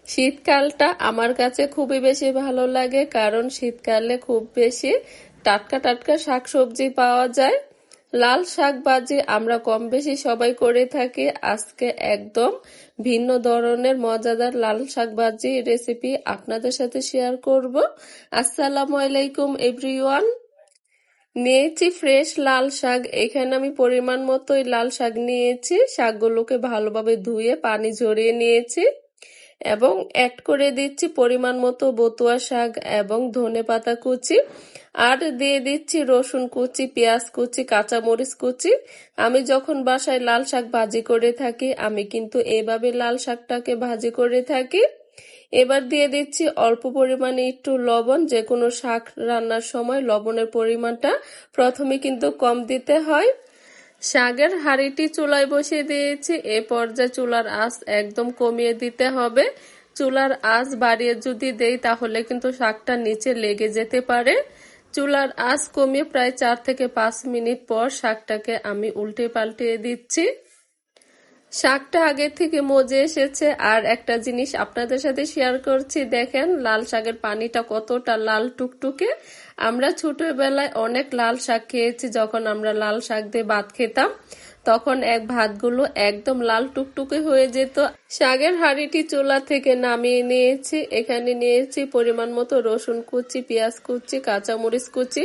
শীতকালটা আমার কাছে খুবই বেশি ভালো লাগে, কারণ শীতকালে খুব বেশি টাটকা টাটকা শাকসবজি পাওয়া যায়। লাল শাক ভাজি আমরা কম বেশি সবাই করে থাকি। আজকে একদম ভিন্ন ধরনের মজাদার লাল শাক ভাজি রেসিপি আপনাদের সাথে শেয়ার করব। আসসালামু আলাইকুম এভরিওয়ান। নিয়েছি ফ্রেশ লাল শাক। এখানে আমি পরিমাণ মতোই লাল শাক নিয়েছি। শাকগুলোকে ভালোভাবে ধুয়ে পানি ঝরিয়ে নিয়েছি এবং অ্যাড করে দিচ্ছি পরিমাণ মতো বতুয়া শাক এবং ধনেপাতা কুচি, আর দিয়ে দিচ্ছি রসুন কুচি, পেঁয়াজ কুচি, কাঁচামরিচ কুচি। আমি যখন বাসায় লাল শাক ভাজি করে থাকি, আমি কিন্তু এভাবে লাল শাকটাকে ভাজি করে থাকি। এবার দিয়ে দিচ্ছি অল্প পরিমাণে একটু লবণ। যে কোনো শাক রান্নার সময় লবণের পরিমাণটা প্রথমে কিন্তু কম দিতে হয়। শাকের হাঁড়িটি চুলায় বসিয়ে দিয়েছি। এ পর্যায়ে চুলার আঁচ একদম কমিয়ে দিতে হবে। চুলার আঁচ বাড়িয়ে যদি দেই তাহলে কিন্তু শাকটা নিচে লেগে যেতে পারে। চুলার আঁচ কমিয়ে প্রায় 4 থেকে 5 মিনিট পর শাকটাকে আমি উল্টে পাল্টে দিচ্ছি। শাকটা আগে থেকে মজে এসেছে। আর একটা জিনিস আপনাদের সাথে শেয়ার করছি, দেখেন লাল শাকের পানিটা কতটা লাল টুকটুকে। আমরা ছোটবেলায় অনেক লাল শাক খেয়েছি। যখন আমরা লাল শাক দিয়ে ভাত খেতাম তখন ভাতগুলো একদম লাল টুকটুকে হয়ে যেত। শাকের হাঁড়িটি চুলা থেকে নামিয়ে নিয়েছি। এখানে নিয়েছি পরিমাণ মতো রসুন কুচি, পেঁয়াজ কুচি, কাঁচামরিচ কুচি,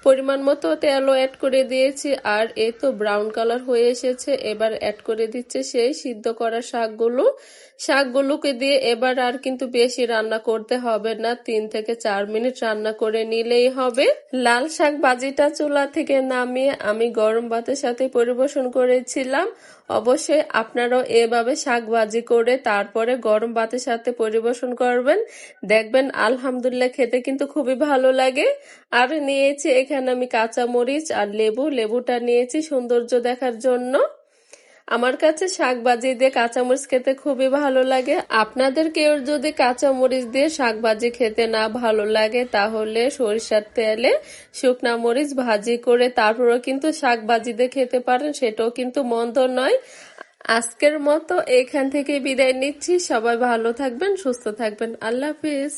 পরিমাণ মতো তেলও অ্যাড করে দিয়েছি। আর এই তো ব্রাউন কালার হয়ে এসেছে। এবার অ্যাড করে দিচ্ছে সেই সিদ্ধ করা শাকগুলোকে দিয়ে এবার আর কিন্তু বেশি রান্না করতে হবে না, 3 থেকে 4 মিনিট রান্না করে নিলেই হবে। লাল শাক ভাজিটা চুলা থেকে নামিয়ে আমি গরম ভাতের সাথে পরিবেশন করেছিলাম। অবশ্যই আপনারাও এভাবে শাক ভাজি করে তারপরে গরম ভাতের সাথে পরিবেশন করবেন, দেখবেন আলহামদুলিল্লাহ খেতে কিন্তু খুবই ভালো লাগে। আর নিয়েছি এখানে আমি কাঁচামরিচ আর লেবুটা নিয়েছি সৌন্দর্য দেখার জন্য। আমার কাছে শাক ভাজি দিয়ে কাঁচামরিচ খেতে খুবই ভালো লাগে। আপনাদের কেউ যদি কাঁচামরিচ দিয়ে শাক ভাজি খেতে না ভালো লাগে তাহলে সরিষার তেলে শুকনা মরিচ ভাজি করে তারপরেও কিন্তু শাক ভাজি দিয়ে খেতে পারেন, সেটাও কিন্তু মন্দ নয়। আজকের মতো এখান থেকে বিদায় নিচ্ছি। সবাই ভালো থাকবেন, সুস্থ থাকবেন। আল্লাহ হাফিজ।